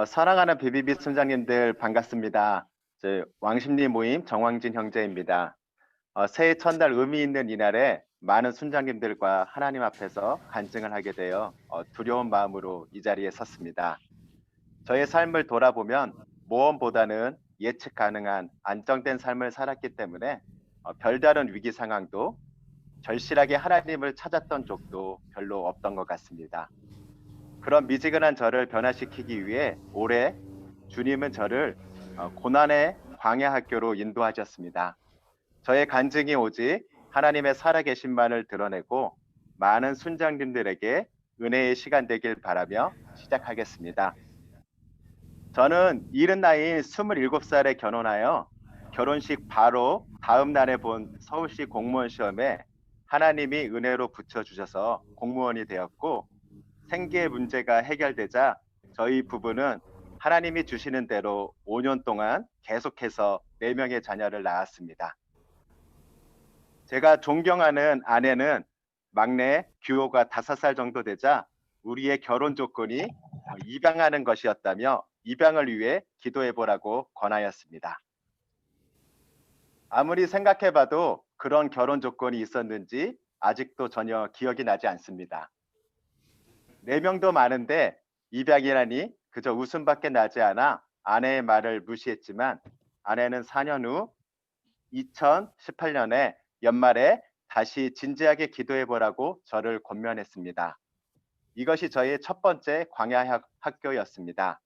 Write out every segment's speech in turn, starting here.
사랑하는 비비비 순장님들 반갑습니다. 왕십리 모임 정왕진 형제입니다. 새해 첫날 의미 있는 이날에 많은 순장님들과 하나님 앞에서 간증을 하게 되어 두려운 마음으로 이 자리에 섰습니다. 저의 삶을 돌아보면 모험보다는 예측 가능한 안정된 삶을 살았기 때문에 별다른 위기 상황도 절실하게 하나님을 찾았던 적도 별로 없던 것 같습니다. 그런 미지근한 저를 변화시키기 위해 올해 주님은 저를 고난의 광야 학교로 인도하셨습니다. 저의 간증이 오직 하나님의 살아계신만을 드러내고 많은 순장님들에게 은혜의 시간 되길 바라며 시작하겠습니다. 저는 이른 나이인 27살에 결혼하여 결혼식 바로 다음 날에 본 서울시 공무원 시험에 하나님이 은혜로 붙여주셔서 공무원이 되었고, 생계의 문제가 해결되자 저희 부부는 하나님이 주시는 대로 5년 동안 계속해서 4명의 자녀를 낳았습니다. 제가 존경하는 아내는 막내 규호가 5살 정도 되자 우리의 결혼 조건이 입양하는 것이었다며 입양을 위해 기도해 보라고 권하였습니다. 아무리 생각해 봐도 그런 결혼 조건이 있었는지 아직도 전혀 기억이 나지 않습니다. 4명도 많은데 입양이라니 그저 웃음밖에 나지 않아 아내의 말을 무시했지만, 아내는 4년 후 2018년에 연말에 다시 진지하게 기도해 보라고 저를 권면했습니다. 이것이 저의 첫 번째 광야 학교였습니다.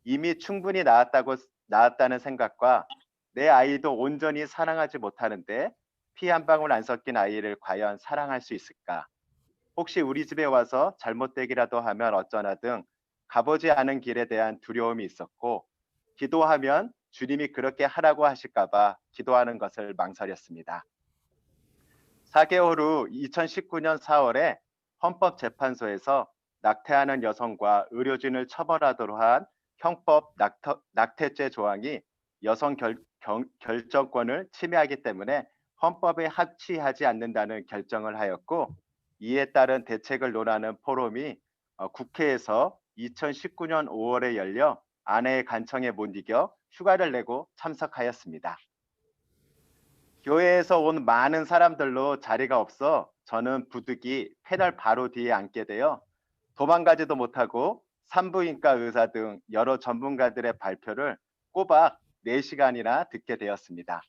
이미 충분히 낳았다는 생각과 내 아이도 온전히 사랑하지 못하는데 피 한 방울 안 섞인 아이를 과연 사랑할 수 있을까? 혹시 우리 집에 와서 잘못되기라도 하면 어쩌나 등 가보지 않은 길에 대한 두려움이 있었고, 기도하면 주님이 그렇게 하라고 하실까봐 기도하는 것을 망설였습니다. 4개월 후 2019년 4월에 헌법재판소에서 낙태하는 여성과 의료진을 처벌하도록 한 형법 낙태죄 조항이 여성 결정권을 침해하기 때문에 헌법에 합치하지 않는다는 결정을 하였고, 이에 따른 대책을 논하는 포럼이 국회에서 2019년 5월에 열려 아내의 간청에 못 이겨 휴가를 내고 참석하였습니다. 교회에서 온 많은 사람들로 자리가 없어 저는 부득이 패널 바로 뒤에 앉게 되어 도망가지도 못하고 산부인과 의사 등 여러 전문가들의 발표를 꼬박 4시간이나 듣게 되었습니다.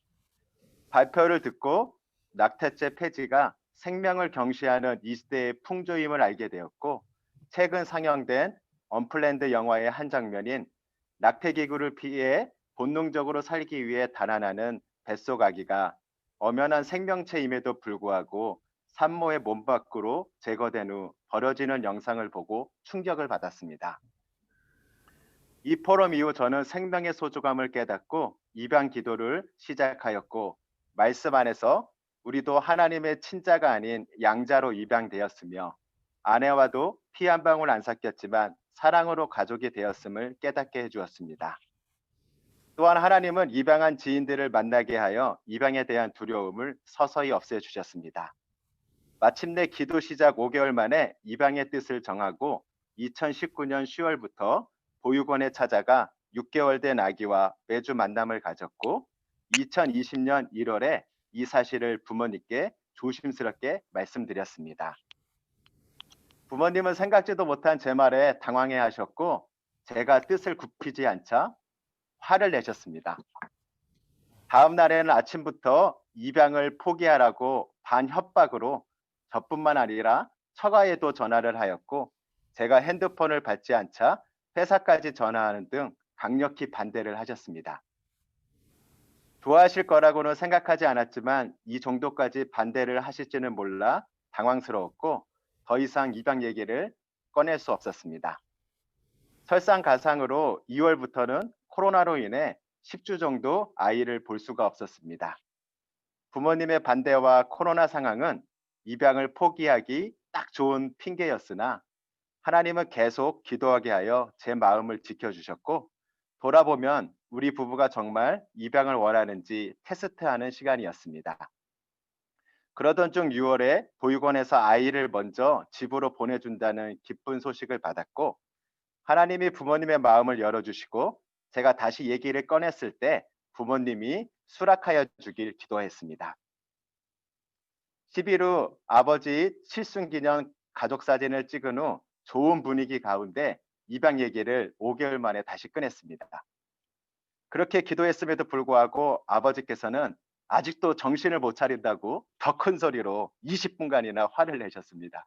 발표를 듣고 낙태죄 폐지가 생명을 경시하는 이 시대의 풍조임을 알게 되었고, 최근 상영된 언플랜드 영화의 한 장면인 낙태기구를 피해 본능적으로 살기 위해 달아나는 뱃속 아기가 엄연한 생명체임에도 불구하고 산모의 몸 밖으로 제거된 후 버려지는 영상을 보고 충격을 받았습니다. 이 포럼 이후 저는 생명의 소중함을 깨닫고 입양 기도를 시작하였고, 말씀 안에서 우리도 하나님의 친자가 아닌 양자로 입양되었으며 아내와도 피 한 방울 안 섞였지만 사랑으로 가족이 되었음을 깨닫게 해주었습니다. 또한 하나님은 입양한 지인들을 만나게 하여 입양에 대한 두려움을 서서히 없애주셨습니다. 마침내 기도 시작 5개월 만에 입양의 뜻을 정하고 2019년 10월부터 보육원에 찾아가 6개월 된 아기와 매주 만남을 가졌고, 2020년 1월에 이 사실을 부모님께 조심스럽게 말씀드렸습니다. 부모님은 생각지도 못한 제 말에 당황해 하셨고, 제가 뜻을 굽히지 않자 화를 내셨습니다. 다음 날에는 아침부터 입양을 포기하라고 반협박으로 저뿐만 아니라 처가에도 전화를 하였고, 제가 핸드폰을 받지 않자 회사까지 전화하는 등 강력히 반대를 하셨습니다. 좋아하실 거라고는 생각하지 않았지만 이 정도까지 반대를 하실지는 몰라 당황스러웠고, 더 이상 입양 얘기를 꺼낼 수 없었습니다. 설상가상으로 2월부터는 코로나로 인해 10주 정도 아이를 볼 수가 없었습니다. 부모님의 반대와 코로나 상황은 입양을 포기하기 딱 좋은 핑계였으나 하나님은 계속 기도하게 하여 제 마음을 지켜주셨고, 돌아보면 우리 부부가 정말 입양을 원하는지 테스트하는 시간이었습니다. 그러던 중 6월에 보육원에서 아이를 먼저 집으로 보내준다는 기쁜 소식을 받았고, 하나님이 부모님의 마음을 열어주시고 제가 다시 얘기를 꺼냈을 때 부모님이 수락하여 주길 기도했습니다. 10일 후 아버지 칠순기념 가족 사진을 찍은 후 좋은 분위기 가운데 입양 얘기를 5개월 만에 다시 꺼냈습니다. 그렇게 기도했음에도 불구하고 아버지께서는 아직도 정신을 못 차린다고 더 큰 소리로 20분간이나 화를 내셨습니다.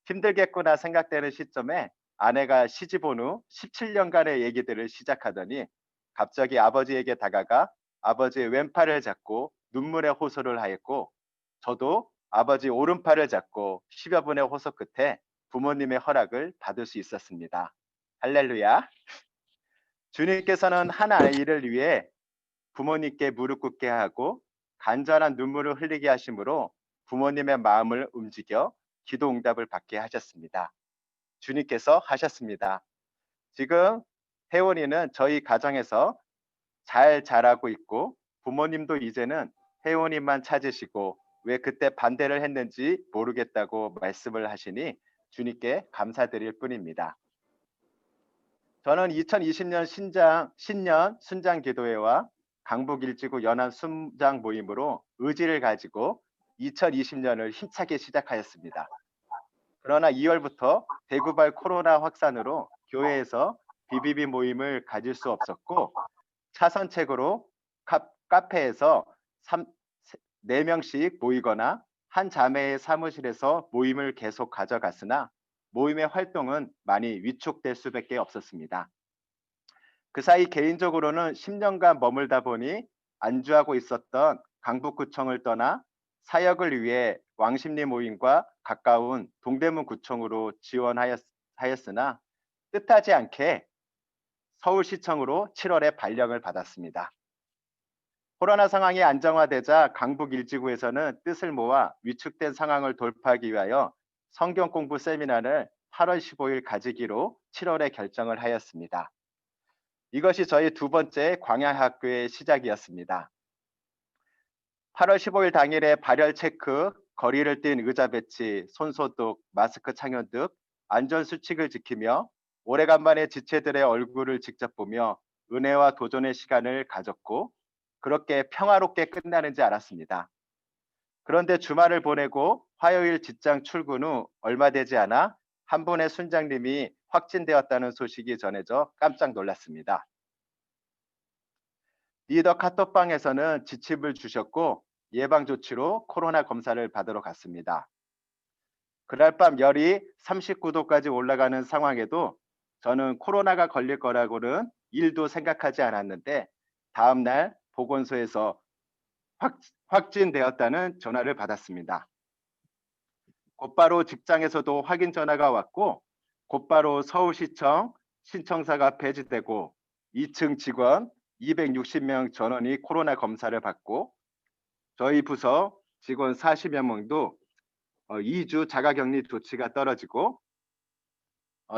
힘들겠구나 생각되는 시점에 아내가 시집 온 후 17년간의 얘기들을 시작하더니 갑자기 아버지에게 다가가 아버지의 왼팔을 잡고 눈물의 호소를 하였고, 저도 아버지 오른팔을 잡고 10여 분의 호소 끝에 부모님의 허락을 받을 수 있었습니다. 할렐루야. 주님께서는 한 아이를 위해 부모님께 무릎 꿇게 하고 간절한 눈물을 흘리게 하심으로 부모님의 마음을 움직여 기도 응답을 받게 하셨습니다. 주님께서 하셨습니다. 지금 혜원이는 저희 가정에서 잘 자라고 있고 부모님도 이제는 혜원이만 찾으시고 왜 그때 반대를 했는지 모르겠다고 말씀을 하시니 주님께 감사드릴 뿐입니다. 저는 2020년 신년 순장 기도회와 강북 일지구 연합 순장 모임으로 의지를 가지고 2020년을 힘차게 시작하였습니다. 그러나 2월부터 대구발 코로나 확산으로 교회에서 BBB 모임을 가질 수 없었고 차선책으로 카페에서 4명씩 모이거나 한 자매의 사무실에서 모임을 계속 가져갔으나 모임의 활동은 많이 위축될 수밖에 없었습니다. 그 사이 개인적으로는 10년간 머물다 보니 안주하고 있었던 강북구청을 떠나 사역을 위해 왕십리 모임과 가까운 동대문 구청으로 지원하였으나 뜻하지 않게 서울시청으로 7월에 발령을 받았습니다. 코로나 상황이 안정화되자 강북 일지구에서는 뜻을 모아 위축된 상황을 돌파하기 위하여 성경 공부 세미나를 8월 15일 가지기로 7월에 결정을 하였습니다. 이것이 저희 두 번째 광야학교의 시작이었습니다. 8월 15일 당일에 발열 체크, 거리를 뛴 의자 배치, 손소독, 마스크 착용 등 안전수칙을 지키며 오래간만에 지체들의 얼굴을 직접 보며 은혜와 도전의 시간을 가졌고 그렇게 평화롭게 끝나는지 알았습니다. 그런데 주말을 보내고 화요일 직장 출근 후 얼마 되지 않아 한 분의 순장님이 확진되었다는 소식이 전해져 깜짝 놀랐습니다. 리더 카톡방에서는 지침을 주셨고 예방조치로 코로나 검사를 받으러 갔습니다. 그날 밤 열이 39도까지 올라가는 상황에도 저는 코로나가 걸릴 거라고는 1도 생각하지 않았는데 다음날 보건소에서 확진되었다는 전화를 받았습니다. 곧바로 직장에서도 확인 전화가 왔고 곧바로 서울시청 신청사가 폐지되고 2층 직원 260명 전원이 코로나 검사를 받고 저희 부서 직원 40여 명도 2주 자가격리 조치가 떨어지고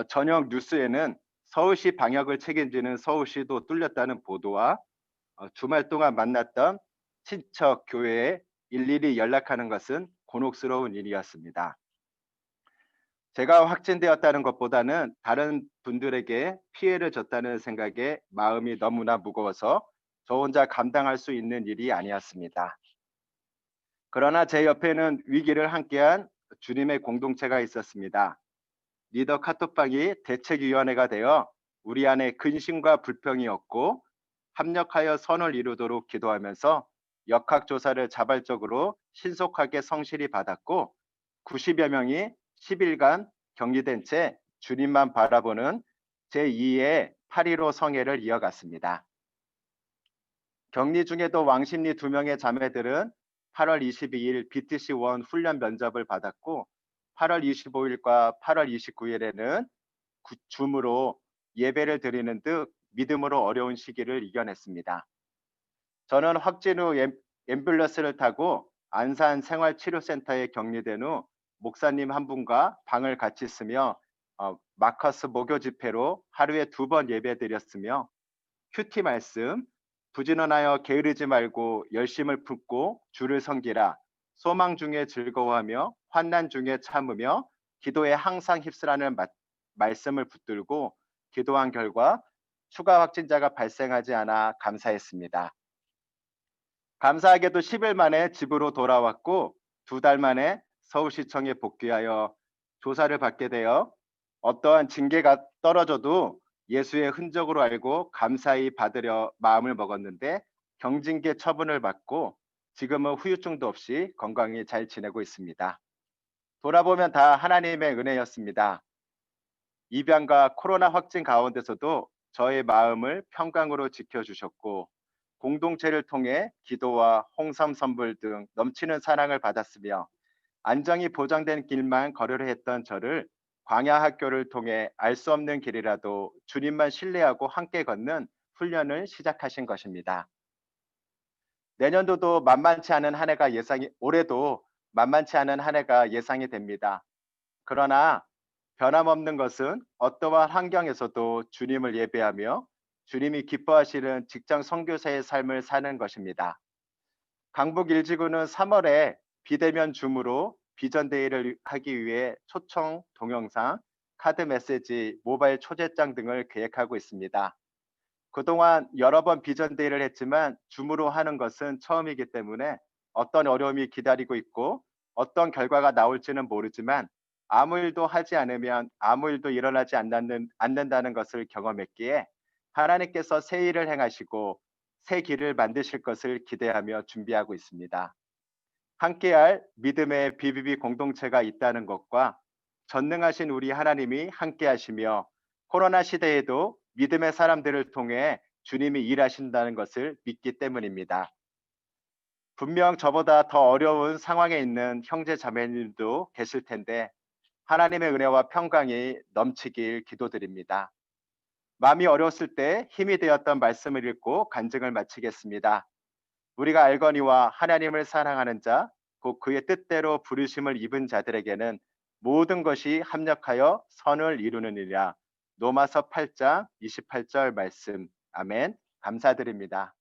저녁 뉴스에는 서울시 방역을 책임지는 서울시도 뚫렸다는 보도와 주말 동안 만났던 친척 교회에 일일이 연락하는 것은 곤혹스러운 일이었습니다. 제가 확진되었다는 것보다는 다른 분들에게 피해를 줬다는 생각에 마음이 너무나 무거워서 저 혼자 감당할 수 있는 일이 아니었습니다. 그러나 제 옆에는 위기를 함께한 주님의 공동체가 있었습니다. 리더 카톡방이 대책위원회가 되어 우리 안에 근심과 불평이 없고 합력하여 선을 이루도록 기도하면서 역학조사를 자발적으로 신속하게 성실히 받았고 90여 명이 10일간 격리된 채 주님만 바라보는 제2의 8.15 성회를 이어갔습니다. 격리 중에도 왕십리 2명의 자매들은 8월 22일 BTC1 훈련 면접을 받았고 8월 25일과 8월 29일에는 줌으로 예배를 드리는 듯 믿음으로 어려운 시기를 이겨냈습니다. 저는 확진 후 앰뷸런스를 타고 안산 생활치료센터에 격리된 후 목사님 한 분과 방을 같이 쓰며 마커스 목요 집회로 하루에 2번 예배 드렸으며 큐티 말씀, 부지런하여 게으르지 말고 열심을 품고 주를 섬기라, 소망 중에 즐거워하며 환난 중에 참으며 기도에 항상 휩쓰라는 말씀을 붙들고 기도한 결과 추가 확진자가 발생하지 않아 감사했습니다. 감사하게도 10일 만에 집으로 돌아왔고 2달 만에 서울시청에 복귀하여 조사를 받게 되어 어떠한 징계가 떨어져도 예수의 흔적으로 알고 감사히 받으려 마음을 먹었는데 경징계 처분을 받고 지금은 후유증도 없이 건강히 잘 지내고 있습니다. 돌아보면 다 하나님의 은혜였습니다. 입양과 코로나 확진 가운데서도 저의 마음을 평강으로 지켜주셨고 공동체를 통해 기도와 홍삼 선물 등 넘치는 사랑을 받았으며 안정이 보장된 길만 걸으려 했던 저를 광야 학교를 통해 알 수 없는 길이라도 주님만 신뢰하고 함께 걷는 훈련을 시작하신 것입니다. 내년도도 만만치 않은 한 해가 예상이 올해도 만만치 않은 한 해가 예상이 됩니다. 그러나 변함없는 것은 어떠한 환경에서도 주님을 예배하며 주님이 기뻐하시는 직장 선교사의 삶을 사는 것입니다. 강북 1지구는 3월에 비대면 줌으로 비전데이를 하기 위해 초청 동영상, 카드 메시지, 모바일 초대장 등을 계획하고 있습니다. 그동안 여러 번 비전데이를 했지만 줌으로 하는 것은 처음이기 때문에 어떤 어려움이 기다리고 있고 어떤 결과가 나올지는 모르지만 아무 일도 하지 않으면 아무 일도 일어나지 않는다는 것을 경험했기에 하나님께서 새 일을 행하시고 새 길을 만드실 것을 기대하며 준비하고 있습니다. 함께할 믿음의 BBB 공동체가 있다는 것과 전능하신 우리 하나님이 함께하시며 코로나 시대에도 믿음의 사람들을 통해 주님이 일하신다는 것을 믿기 때문입니다. 분명 저보다 더 어려운 상황에 있는 형제 자매님도 계실 텐데 하나님의 은혜와 평강이 넘치길 기도드립니다. 마음이 어려웠을 때 힘이 되었던 말씀을 읽고 간증을 마치겠습니다. 우리가 알거니와 하나님을 사랑하는 자, 곧 그의 뜻대로 부르심을 입은 자들에게는 모든 것이 합력하여 선을 이루느니라. 로마서 8장 28절 말씀. 아멘. 감사드립니다.